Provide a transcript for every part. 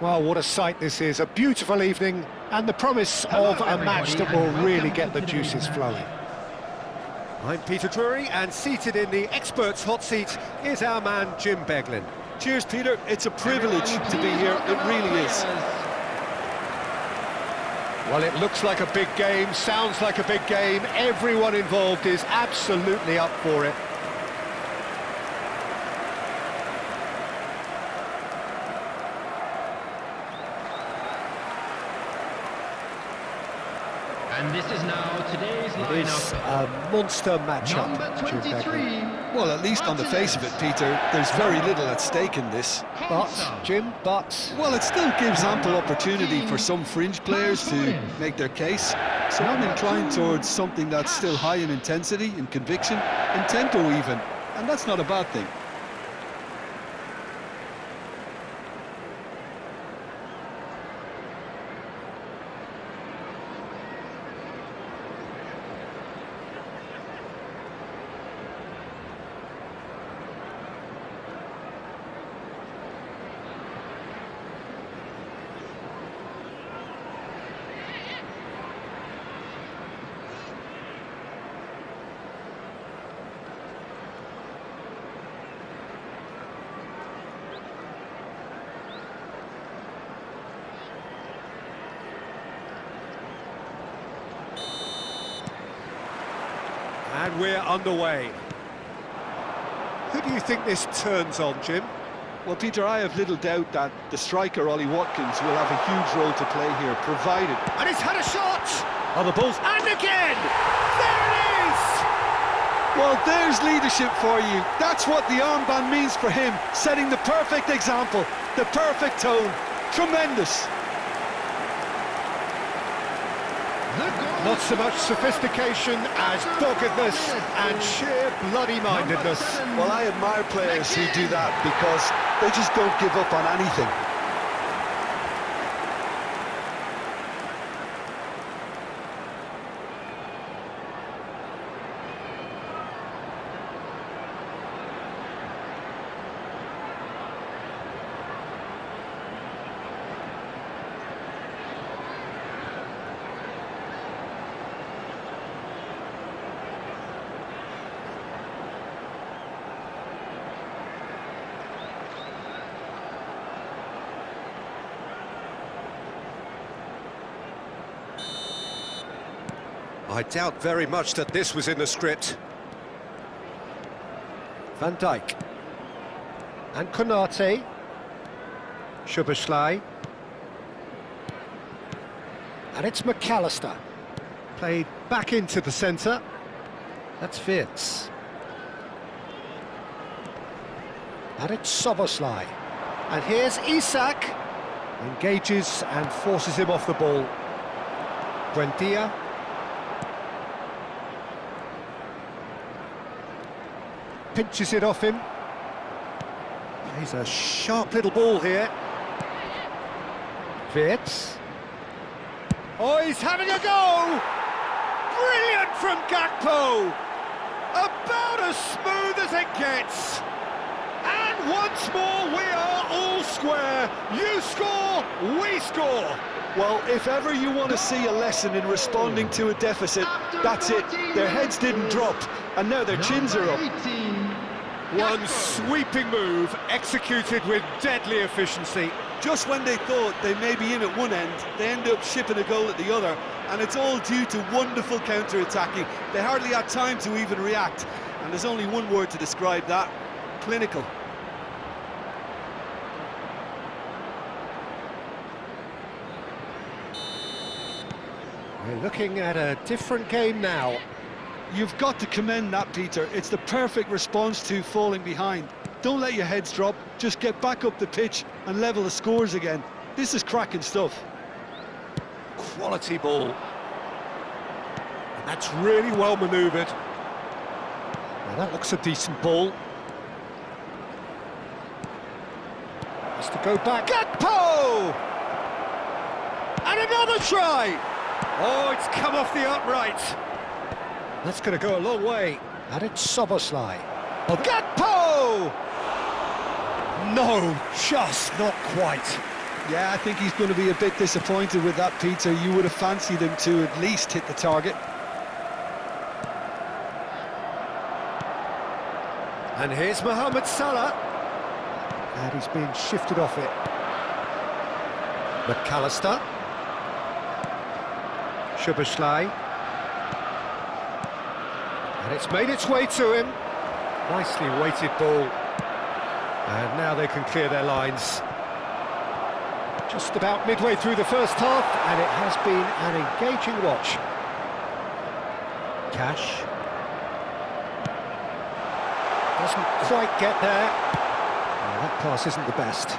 Well, what a sight this is. A beautiful evening and the promise of a match that will really get the juices flowing. I'm Peter Drury, and seated in the experts' hot seat is our man Jim Beglin. Cheers, Peter. It's a privilege to be here. It really is. Well, it looks like a big game, sounds like a big game. Everyone involved is absolutely up for it. And this is now today's It is lineup. a monster matchup. Number Jim 23. Beglin. Well, at least on the face of it, Peter, there's very little at stake in this. But, Jim, but... Well, it still gives ample opportunity for some fringe players to make their case. So I'm inclined towards something that's still high in intensity, in conviction, in tempo even. And that's not a bad thing. And we're underway. Who do you think this turns on, Jim? Well, Peter, I have little doubt that the striker, Ollie Watkins, will have a huge role to play here, provided... And he's had a shot! Oh, the ball's... And again! There it is! Well, there's leadership for you. That's what the armband means for him, setting the perfect example, the perfect tone. Tremendous. Not so much sophistication as doggedness and sheer bloody-mindedness. Well, I admire players who do that because they just don't give up on anything. I doubt very much that this was in the script. Van Dijk. And Konate. Szoboszlai. And it's McAllister. Played back into the centre. That's Wirtz. And it's Szoboszlai. And here's Isak. Engages and forces him off the ball. Buendia. Pinches it off him. He's a sharp little ball here. Wirtz. Oh, he's having a go! Brilliant from Gakpo! About as smooth as it gets. And once more we are all square. You score, we score. Well, if ever you want to see a lesson in responding to a deficit, that's it. Their heads didn't drop, and now their chins are up. One sweeping move, executed with deadly efficiency. Just when they thought they may be in at one end, they end up shipping a goal at the other, and it's all due to wonderful counter-attacking. They hardly had time to even react, and there's only one word to describe that: clinical. We're looking at a different game now. You've got to commend that, Peter. It's the perfect response to falling behind. Don't let your heads drop, just get back up the pitch and level the scores again. This is cracking stuff. Quality ball. And that's really well manoeuvred. Now that looks a decent ball. Has to go back. Gakpo! And another try! Oh, it's come off the upright. That's going to go a long way. And it's Szoboszlai. Oh, Gakpo! No, just not quite. Yeah, I think he's going to be a bit disappointed with that, Peter. You would have fancied him to at least hit the target. And here's Mohamed Salah. And he's being shifted off it. McAllister. Szoboszlai. And it's made its way to him. Nicely weighted ball. And now they can clear their lines. Just about midway through the first half, and it has been an engaging watch. Cash. Doesn't quite get there. Oh, that pass isn't the best.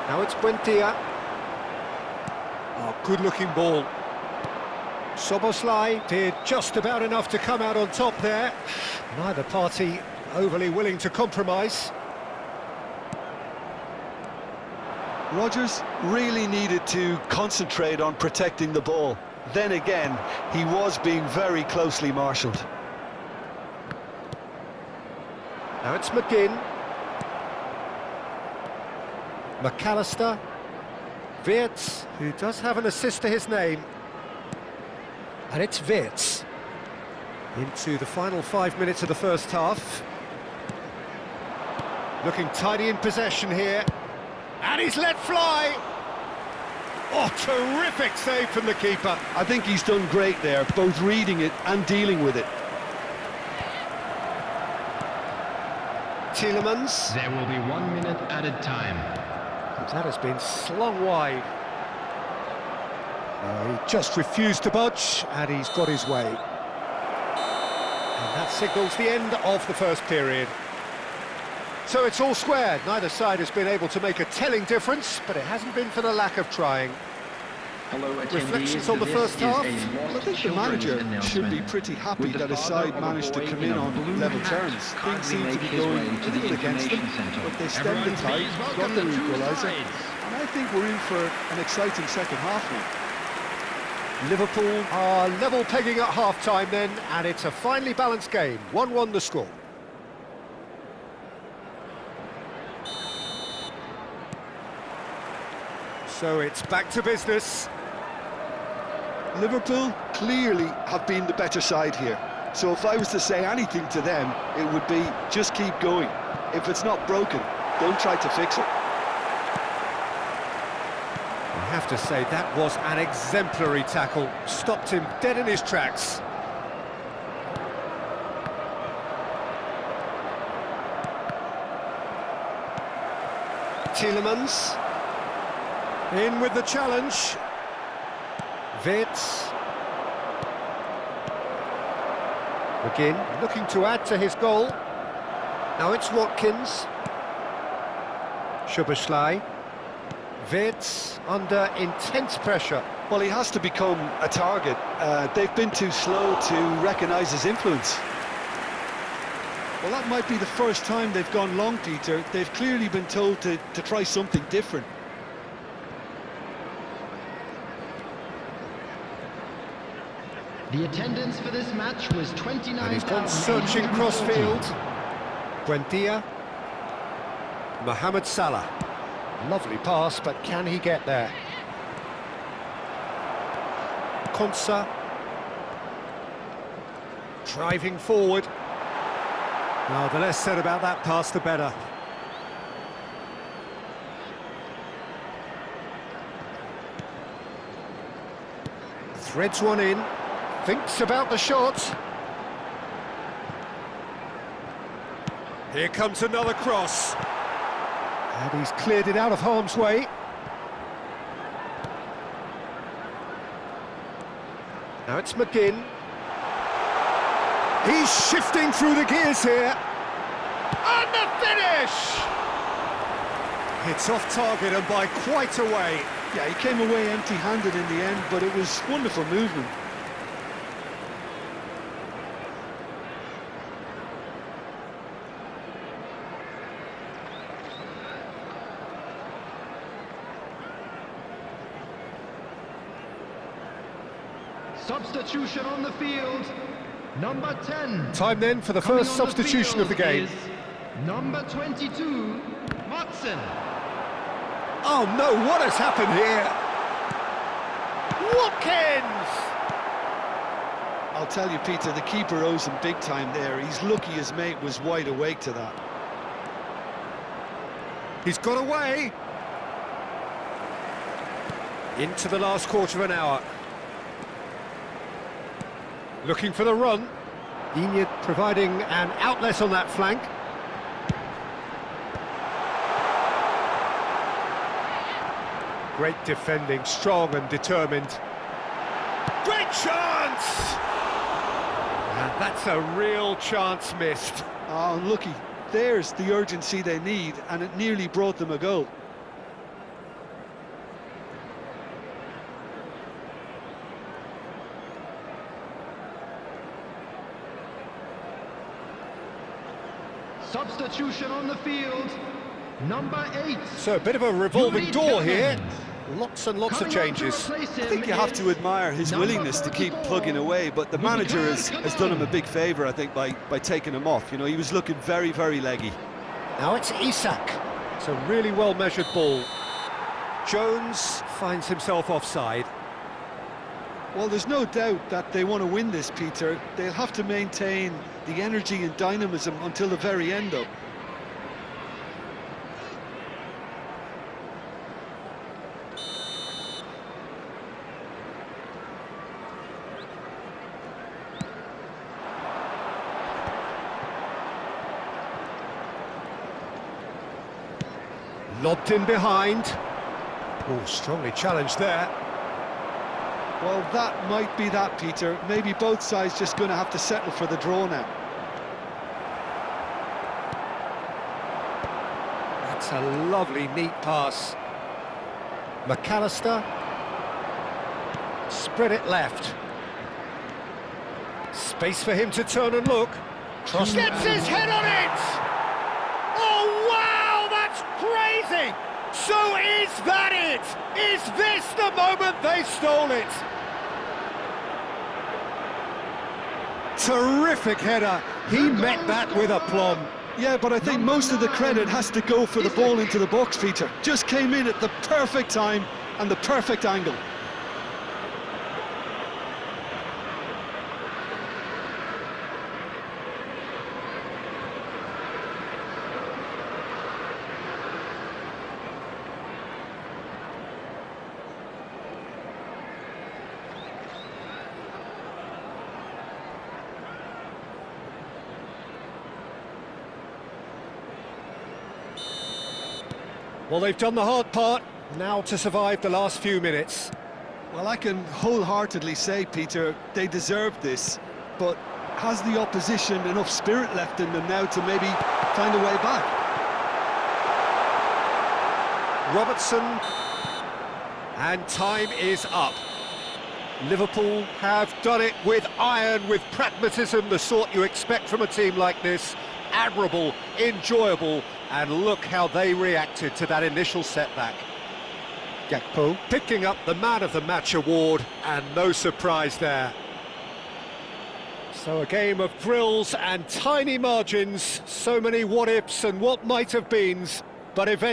Now it's Buendia. Oh, good-looking ball. Szoboszlai did just about enough to come out on top there. Neither party overly willing to compromise. Rodgers really needed to concentrate on protecting the ball. Then again, he was being very closely marshalled. Now it's McGinn. McAllister. Wirtz, who does have an assist to his name. And it's Wirtz. Into the final 5 minutes of the first half. Looking tidy in possession here. And he's let fly. Oh, terrific save from the keeper. I think he's done great there, both reading it and dealing with it. Tielemans. There will be 1 minute added time. That has been slung wide. He just refused to budge, and he's got his way. And that signals the end of the first period. So it's all square. Neither side has been able to make a telling difference, but it hasn't been for the lack of trying. Hello, Reflections on the first half? Well, I think the manager should be pretty happy that his side managed to come in on level terms. Things seem to be going a little against them, but they stemmed the tide, got their equaliser, and I think we're in for an exciting second half now. Liverpool are level pegging at half-time then, and it's a finely balanced game. 1-1 the score. So it's back to business. Liverpool clearly have been the better side here. So if I was to say anything to them, it would be just keep going. If it's not broken, don't try to fix it. I have to say that was an exemplary tackle. Stopped him dead in his tracks. Tielemans. In with the challenge. Wirtz. McGinn looking to add to his goal. Now it's Watkins. Szoboszlai. Wirtz under intense pressure. Well, he has to become a target. They've been too slow to recognise his influence. Well, that might be the first time they've gone long, Peter. They've clearly been told to try something different. The attendance for this match was 29,000. And he's gone searching crossfield. Buendia. Mohamed Salah. Lovely pass, but can he get there? Konsa. Driving forward. Now, the less said about that pass, the better. Threads one in. Thinks about the shot. Here comes another cross. And he's cleared it out of harm's way. Now it's McGinn. He's shifting through the gears here. And the finish! It's off target and by quite a way. Yeah, he came away empty-handed in the end, but it was wonderful movement. Substitution on the field, number 10. Time then for the first substitution of the game. Number 22, Watson. Oh no, what has happened here? Watkins! I'll tell you, Peter, the keeper owes him big time there. He's lucky his mate was wide awake to that. He's got away. Into the last quarter of an hour. Looking for the run. Enid providing an outlet on that flank. Great defending, strong and determined. Great chance! And that's a real chance missed. Oh, unlucky. There's the urgency they need, and it nearly brought them a goal. Substitution on the field, number 8. So a bit of a revolving Yuri door here. Tillmans. Lots and lots of Coming on to changes. replace I him think you have to is admire his number willingness to keep 44. plugging away, but the manager has done him a big favour, I think, by taking him off. You know, he was looking very, very leggy. Now it's Isak. It's a really well-measured ball. Jones finds himself offside. Well, there's no doubt that they want to win this, Peter. They'll have to maintain the energy and dynamism until the very end, though. Lobbed in behind. Oh, strongly challenged there. Well, that might be that, Peter. Maybe both sides just going to have to settle for the draw now. That's a lovely, neat pass. McAllister. Spread it left. Space for him to turn and look. Gets his head on it! Oh, wow, that's crazy! So is that it? Is this the moment they stole it? Terrific header. He met that with aplomb. Yeah, but I think most of the credit has to go for the ball into the box, Peter. Just came in at the perfect time and the perfect angle. Well, they've done the hard part, now to survive the last few minutes. Well, I can wholeheartedly say, Peter, they deserved this, but has the opposition enough spirit left in them now to maybe find a way back? Robertson, and time is up. Liverpool have done it with iron, with pragmatism, the sort you expect from a team like this. Admirable, enjoyable, and look how they reacted to that initial setback. Gakpo picking up the Man of the Match award, and no surprise there. So a game of drills and tiny margins, so many what-ifs and what-might-have-beens, but eventually